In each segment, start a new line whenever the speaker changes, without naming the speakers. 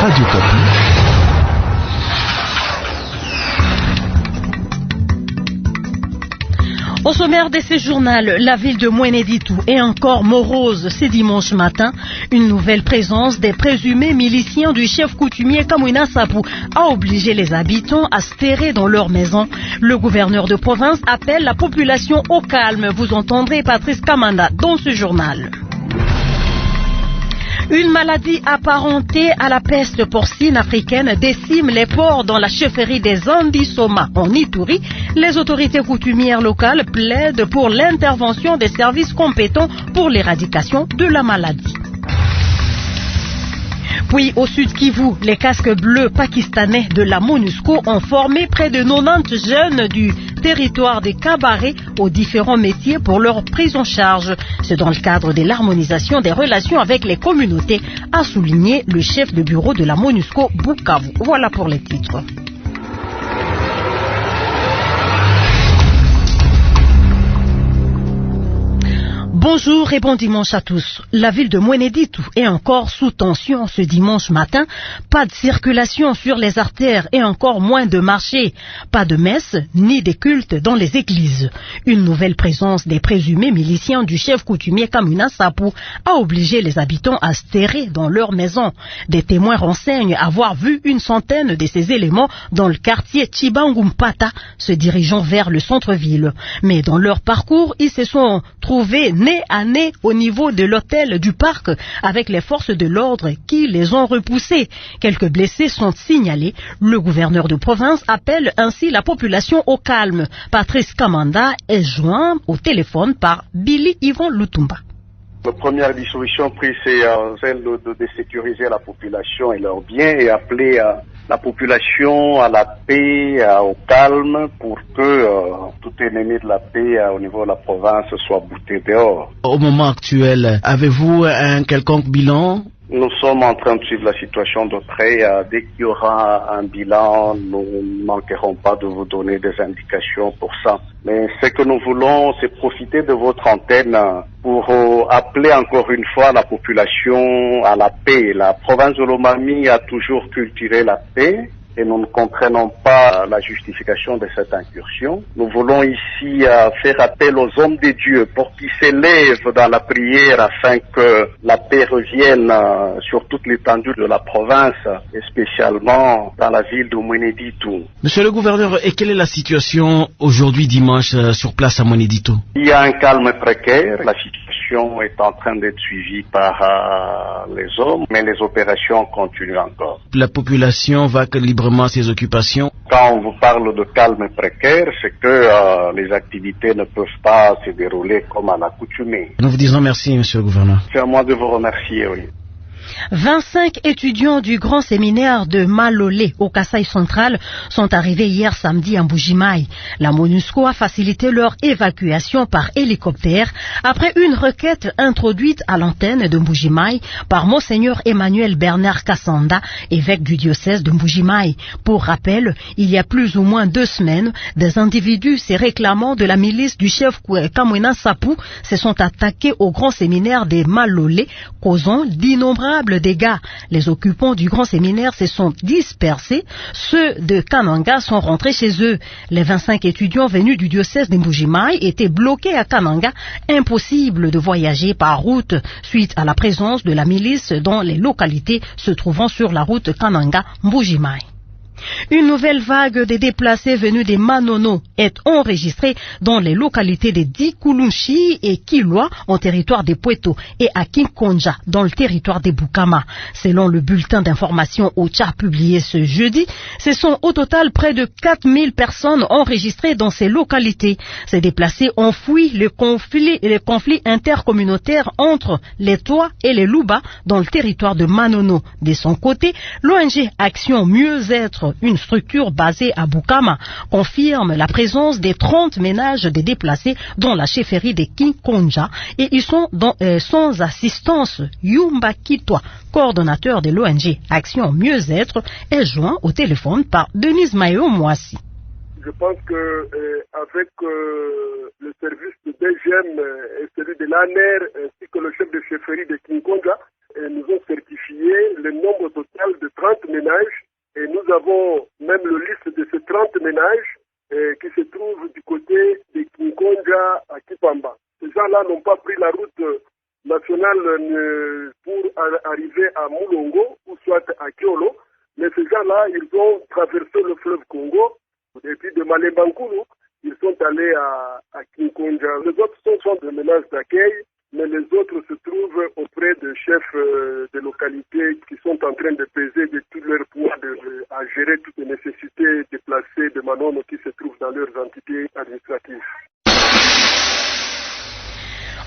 Radio Kapi.
Au sommaire de ce journal, la ville de Mweneditu est encore morose ce dimanche matin. Une nouvelle présence des présumés miliciens du chef coutumier Kamwina Sapou a obligé les habitants à se terrer dans leur maison. Le gouverneur de province appelle la population au calme. Vous entendrez Patrice Kamanda dans ce journal. Une maladie apparentée à la peste porcine africaine décime les porcs dans la chefferie des Andisoma en Ituri. Les autorités coutumières locales plaident pour l'intervention des services compétents pour l'éradication de la maladie. Puis au sud Kivu, les casques bleus pakistanais de la MONUSCO ont formé près de 90 jeunes du territoire des Kabaré aux différents métiers pour leur prise en charge. C'est dans le cadre de l'harmonisation des relations avec les communautés, a souligné le chef de bureau de la MONUSCO Bukavu. Voilà pour les titres. Bonjour et bon dimanche à tous. La ville de Mweneditu est encore sous tension ce dimanche matin. Pas de circulation sur les artères et encore moins de marchés. Pas de messe ni de cultes dans les églises. Une nouvelle présence des présumés miliciens du chef coutumier Kamwina Sapou a obligé les habitants à se terrer dans leur maison. Des témoins renseignent avoir vu une centaine de ces éléments dans le quartier Chibangumpata, se dirigeant vers le centre-ville. Mais dans leur parcours, ils se sont trouvés nez à nez au niveau de l'hôtel du parc avec les forces de l'ordre qui les ont repoussés. Quelques blessés sont signalés. Le gouverneur de province appelle ainsi la population au calme. Patrice Kamanda est joint au téléphone par Billy Yvon Lutumba.
La première disposition prise, c'est celle de sécuriser la population et leurs biens et appeler la population à la paix, au calme, pour que tout ennemi de la paix au niveau de la province soit bouté dehors.
Au moment actuel, avez-vous un quelconque bilan ?
Nous sommes en train de suivre la situation de près. Dès qu'il y aura un bilan, nous ne manquerons pas de vous donner des indications pour ça. Mais ce que nous voulons, c'est profiter de votre antenne pour appeler encore une fois la population à la paix. La province de Lomami a toujours cultivé la paix. Et nous ne comprenons pas la justification de cette incursion. Nous voulons ici faire appel aux hommes de Dieu pour qu'ils s'élèvent dans la prière afin que la paix revienne sur toute l'étendue de la province, et spécialement dans la ville de Mweneditu.
Monsieur le gouverneur, et quelle est la situation aujourd'hui dimanche sur place à Mweneditu ?
Il y a un calme précaire. La situation est en train d'être suivie par les hommes, mais les opérations continuent encore.
La population va librement à ses occupations.
Quand on vous parle de calme précaire, c'est que les activités ne peuvent pas se dérouler comme à l'accoutumée.
Nous vous disons merci, monsieur le gouverneur.
C'est à moi de vous remercier, oui.
25 étudiants du grand séminaire de Malolé au Kasaï central sont arrivés hier samedi à Mbujimaï. La MONUSCO a facilité leur évacuation par hélicoptère après une requête introduite à l'antenne de Mbujimaï par Monseigneur Emmanuel Bernard Kassanda, évêque du diocèse de Mbujimaï. Pour rappel, il y a plus ou moins 2 semaines, des individus se réclamant de la milice du chef Kamwina Sapou se sont attaqués au grand séminaire de Malolé, causant d'innombrables dégâts. Les occupants du grand séminaire se sont dispersés. Ceux de Kananga sont rentrés chez eux. Les 25 étudiants venus du diocèse de Mbujimaï étaient bloqués à Kananga. Impossible de voyager par route suite à la présence de la milice dans les localités se trouvant sur la route Kananga-Mbujimaï. Une nouvelle vague de déplacés venus des Manono est enregistrée dans les localités de Dikulunchi et Kilwa en territoire des Pueto et à Kinkonja dans le territoire des Bukama. Selon le bulletin d'information OCHA publié ce jeudi, ce sont au total près de 4000 personnes enregistrées dans ces localités. Ces déplacés ont fui le conflit intercommunautaire entre les Toa et les Luba dans le territoire de Manono. De son côté, l'ONG Action Mieux-être, une structure basée à Bukama, confirme la présence des 30 ménages des déplacés dans la chefferie de Kinkonja et ils sont sans assistance. Yumba Kitwa, coordonnateur de l'ONG Action Mieux-être, est joint au téléphone par Denise Mayo Moissi.
Je pense que avec le service de DGM et celui de l'ANER ainsi que le chef de chefferie de Kinkonja, nous ont pour arriver à Moulongo ou soit à Kiolo. Mais ces gens-là, ils ont traversé le fleuve Congo et puis de Malembankulu, ils sont allés à Kinkonja. Les autres sont des menaces d'accueil, mais les autres se trouvent auprès de chefs de localités qui sont en train de peser de tout leur poids à gérer toutes les nécessités déplacées de Manono qui se trouvent dans leurs entités administratives.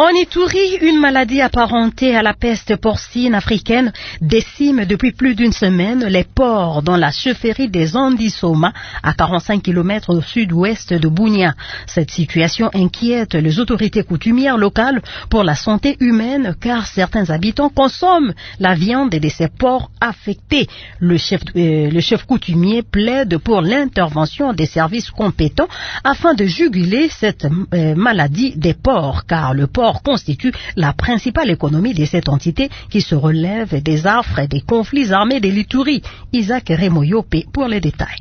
En Ituri, une maladie apparentée à la peste porcine africaine décime depuis plus d'une semaine les porcs dans la chefferie des Andisoma, à 45 km au sud-ouest de Bunia. Cette situation inquiète les autorités coutumières locales pour la santé humaine car certains habitants consomment la viande de ces porcs affectés. Le chef coutumier plaide pour l'intervention des services compétents afin de juguler cette maladie des porcs car le porc constitue la principale économie de cette entité qui se relève des affres et des conflits armés de l'Ituri. Isaac Remoyope pour les détails.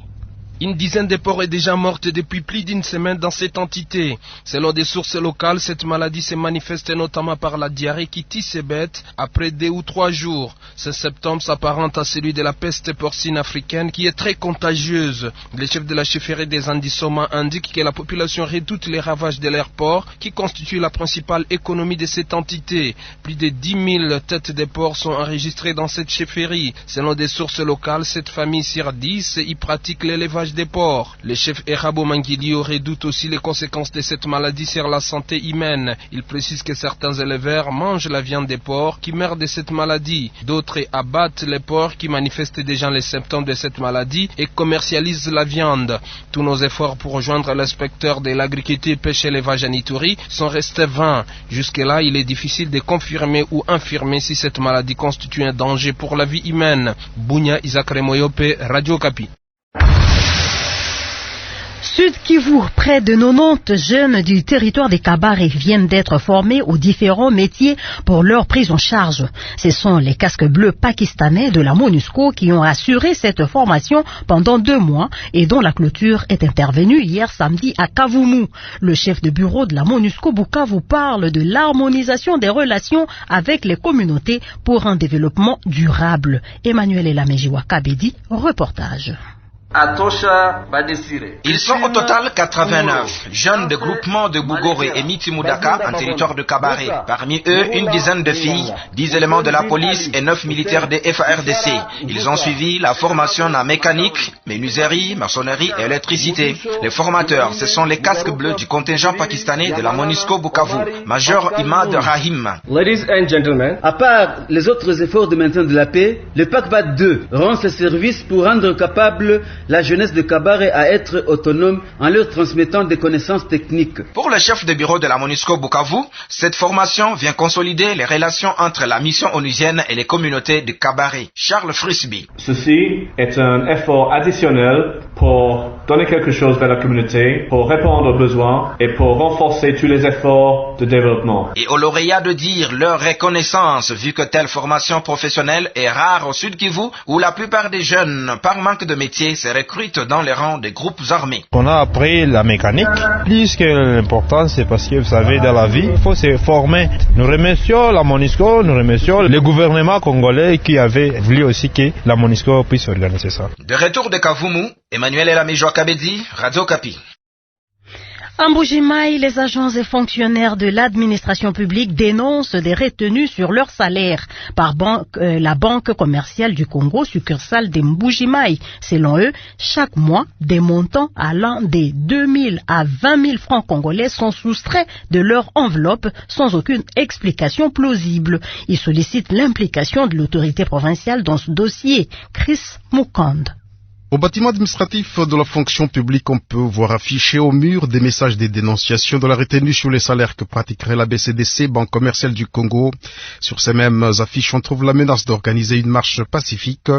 Une dizaine de porcs est déjà morte depuis plus d'une semaine dans cette entité. Selon des sources locales, cette maladie se manifeste notamment par la diarrhée qui tisse ses bêtes après 2 ou 3 jours. Ce symptôme s'apparente à celui de la peste porcine africaine qui est très contagieuse. Le chef de la chefferie des Andisoma indique que la population redoute les ravages de leurs porcs qui constituent la principale économie de cette entité. Plus de 10 000 têtes de porcs sont enregistrées dans cette chefferie. Selon des sources locales, cette famille sur 10 y pratique l'élevage des porcs. Le chef Erabo Mangilio redoute aussi les conséquences de cette maladie sur la santé humaine. Il précise que certains éleveurs mangent la viande des porcs qui meurent de cette maladie. D'autres abattent les porcs qui manifestent déjà les symptômes de cette maladie et commercialisent la viande. Tous nos efforts pour rejoindre l'inspecteur de l'agriculture, pêche et élevage en Ituri sont restés vains. Jusque-là, il est difficile de confirmer ou infirmer si cette maladie constitue un danger pour la vie humaine. Bunia, Isaac Remoyope, Radio Kapi.
Sud Kivu, près de 90 jeunes du territoire des Kabare viennent d'être formés aux différents métiers pour leur prise en charge. Ce sont les casques bleus pakistanais de la MONUSCO qui ont assuré cette formation pendant 2 mois et dont la clôture est intervenue hier samedi à Kavumu. Le chef de bureau de la MONUSCO Bukavu parle de l'harmonisation des relations avec les communautés pour un développement durable. Emmanuel Elamejiwa Kabedi, reportage.
Ils sont au total 89, jeunes de groupements de Bougore et Mitimudaka en territoire de Kabare. Parmi eux, une dizaine de filles, 10 éléments de la police et 9 militaires de FARDC. Ils ont suivi la formation en mécanique, menuiserie, maçonnerie et électricité. Les formateurs, ce sont les casques bleus du contingent pakistanais de la MONUSCO Bukavu, Major Imad Rahim.
Ladies and gentlemen, à part les autres efforts de maintien de la paix, le PACBAT 2 rend ses services pour rendre capable la jeunesse de Kabare à être autonome en leur transmettant des connaissances techniques.
Pour le chef de bureau de la MONUSCO Bukavu, cette formation vient consolider les relations entre la mission onusienne et les communautés de Kabare. Charles Frisby.
Ceci est un effort additionnel pour donner quelque chose vers la communauté, pour répondre aux besoins et pour renforcer tous les efforts de développement.
Et aux lauréats de dire leur reconnaissance, vu que telle formation professionnelle est rare au Sud Kivu, où la plupart des jeunes, par manque de métier, se recrutent dans les rangs des groupes armés.
On a appris la mécanique, plus que l'important c'est parce que vous savez dans la vie, il faut se former. Nous remercions la MONUSCO, nous remercions le gouvernement congolais qui avait voulu aussi que la MONUSCO puisse organiser ça.
De retour de Kavumu, Emmanuel Elamejiwa Kabedi, Radio Kapi.
En Mbuji-Mayi, les agents et fonctionnaires de l'administration publique dénoncent des retenues sur leur salaire par la Banque commerciale du Congo, succursale de Mbuji-Mayi. Selon eux, chaque mois, des montants allant des 2 000 à 20 000 francs congolais sont soustraits de leur enveloppe sans aucune explication plausible. Ils sollicitent l'implication de l'autorité provinciale dans ce dossier. Chris Mukand.
Au bâtiment administratif de la fonction publique, on peut voir afficher au mur des messages de dénonciation de la retenue sur les salaires que pratiquerait la BCDC, Banque commerciale du Congo. Sur ces mêmes affiches, on trouve la menace d'organiser une marche pacifique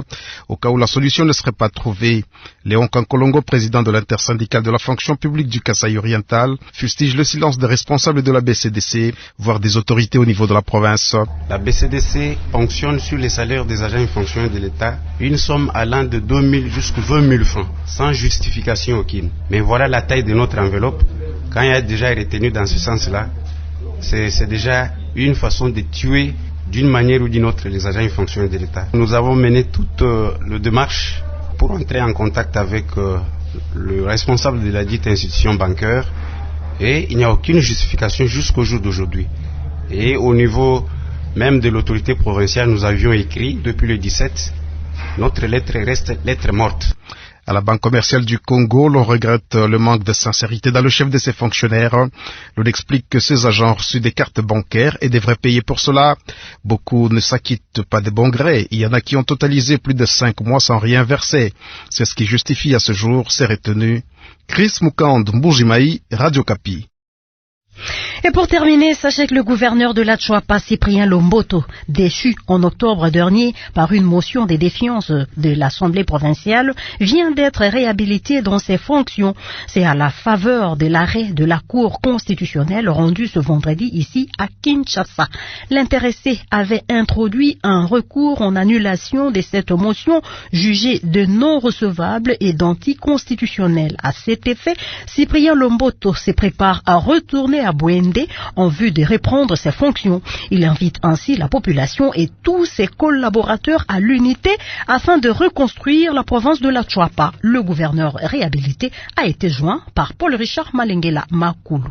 au cas où la solution ne serait pas trouvée. Léon Kankolongo, président de l'intersyndicale de la fonction publique du Kasaï oriental, fustige le silence des responsables de la BCDC, voire des autorités au niveau de la province.
La BCDC fonctionne sur les salaires des agents et fonctionnaires de l'État, une somme allant de 2 000 jusqu'à 20 000 francs, sans justification aucune. Mais voilà la taille de notre enveloppe. Quand il y a déjà retenu dans ce sens-là, c'est déjà une façon de tuer d'une manière ou d'une autre les agents et fonctionnaires de l'État. Nous avons mené toute la démarche pour entrer en contact avec le responsable de la dite institution bancaire et il n'y a aucune justification jusqu'au jour d'aujourd'hui. Et au niveau même de l'autorité provinciale, nous avions écrit depuis le 17, notre lettre reste lettre morte.
À la Banque commerciale du Congo, l'on regrette le manque de sincérité dans le chef de ses fonctionnaires. L'on explique que ces agents ont reçu des cartes bancaires et devraient payer pour cela. Beaucoup ne s'acquittent pas de bon gré. Il y en a qui ont totalisé plus de 5 mois sans rien verser. C'est ce qui justifie à ce jour ces retenues. Chris Mukand, Mbujimaï, Radio Kapi.
Et pour terminer, sachez que le gouverneur de la Tchoapa, Cyprien Lomboto, déchu en octobre dernier par une motion de défiance de l'Assemblée provinciale, vient d'être réhabilité dans ses fonctions. C'est à la faveur de l'arrêt de la Cour constitutionnelle rendu ce vendredi ici à Kinshasa. L'intéressé avait introduit un recours en annulation de cette motion jugée de non recevable et d'anticonstitutionnelle. À cet effet, Cyprien Lomboto se prépare à retourner à Bouende en vue de reprendre ses fonctions. Il invite ainsi la population et tous ses collaborateurs à l'unité afin de reconstruire la province de la Tchoapa. Le gouverneur réhabilité a été joint par Paul-Richard Malengela Makulu.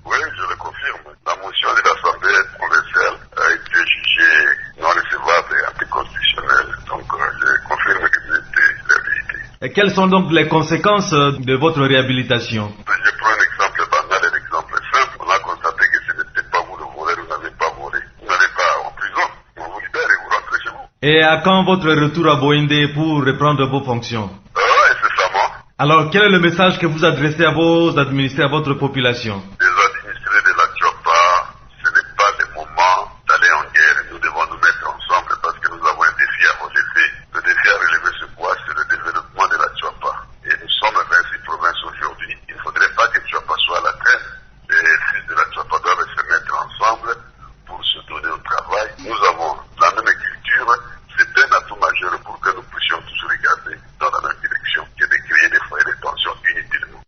Oui, je le confirme. La motion de l'Assemblée provinciale a été jugée non recevable et anticonstitutionnelle. Donc, je confirme que c'était réhabilité.
Et quelles sont donc les conséquences de votre réhabilitation?
Je prends un exemple banal et un exemple simple. On a constaté que ce n'était pas vous le voleur, vous n'avez pas volé. Vous n'allez pas en prison, on vous libère et vous rentrez chez vous.
Et à quand votre retour à Boende pour reprendre vos fonctions?
Incessamment.
Alors, quel est le message que vous adressez à vos administrés, à votre population?
Les administrés de la Tchoapa, ce n'est pas le moment d'aller en guerre. Nous devons nous mettre ensemble parce que nous avons un défi à relever. Le défi à relever, c'est quoi? C'est le développement de la Tchoapa. Et nous sommes 26 provinces aujourd'hui. Il ne faudrait pas que Tchoapa soit à la traîne. Les fils de la Tchoapa doivent se mettre ensemble pour se donner au travail. Nous avons la même culture. C'est un atout majeur pour que nous puissions tous regarder dans la même direction que de créer des foyers de tension inutilement.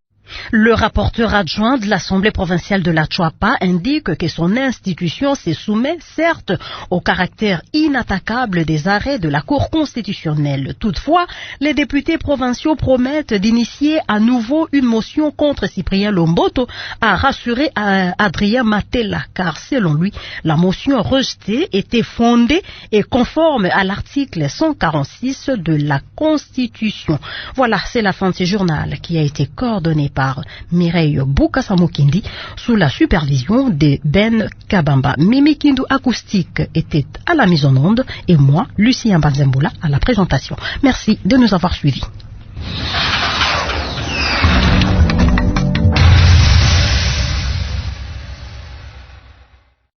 Le rapporteur adjoint de l'Assemblée provinciale de la Tchoapa indique que son institution se soumet certes au caractère inattaquable des arrêts de la Cour constitutionnelle. Toutefois, les députés provinciaux promettent d'initier à nouveau une motion contre Cyprien Lomboto, a rassuré Adrien Matela, car selon lui, la motion rejetée était fondée et conforme à l'article 146 de la Constitution. Voilà, c'est la fin de ce journal qui a été coordonné par Mireille Boukasamokindi sous la supervision de Ben Kabamba. Mimi Kindu Acoustique était à la mise en onde et moi, Lucien Banzemboula, à la présentation. Merci de nous avoir suivis.